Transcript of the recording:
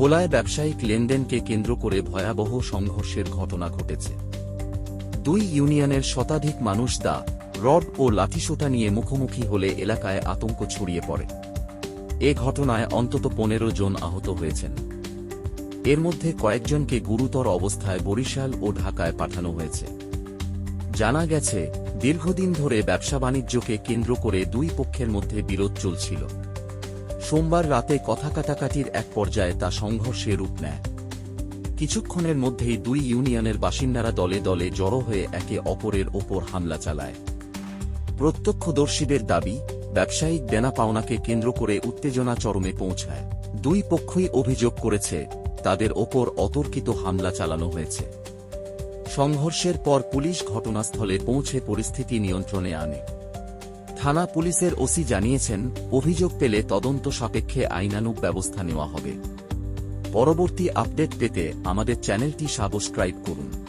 ভোলায় ব্যবসায়িক লেনদেনকে কেন্দ্র করে ভয়াবহ সংঘর্ষের ঘটনা ঘটেছে। দুই ইউনিয়নের শতাধিক মানুষ দা, রড ও লাঠিসোঁটা নিয়ে মুখোমুখি হলে এলাকায় আতঙ্ক ছড়িয়ে পড়ে। এ ঘটনায় অন্তত 15 জন আহত হয়েছেন। এর মধ্যে কয়েকজনকে গুরুতর অবস্থায় বরিশাল ও ঢাকায় পাঠানো হয়েছে। জানা গেছে, দীর্ঘদিন ধরে ব্যবসা-বাণিজ্যকে কেন্দ্র করে দুই পক্ষের মধ্যে বিরোধ চলছিল। সোমবার রাতে কথা কাটাকাটির এক পর্যায়ে তা সংঘর্ষে রূপ নেয়। কিছুক্ষণের মধ্যেই দুই ইউনিয়নের বাসিন্দারা দলে দলে জড়ো হয়ে একে অপরের ওপর হামলা চালায়। প্রত্যক্ষদর্শীদের দাবি, ব্যবসায়িক দেনা পাওনাকে কেন্দ্র করে উত্তেজনা চরমে পৌঁছায়। দুই পক্ষই অভিযোগ করেছে, তাদের ওপর অতর্কিত হামলা চালানো হয়েছে। সংঘর্ষের পর পুলিশ ঘটনাস্থলে পৌঁছে পরিস্থিতি নিয়ন্ত্রণে আনে। থানা পুলিশের ওসি জানিয়েছেন, অভিযোগ পেলে তদন্ত সাপেক্ষে আইনানুগ ব্যবস্থা নেওয়া হবে। পরবর্তী আপডেট পেতে আমাদের চ্যানেলটি সাবস্ক্রাইব করুন।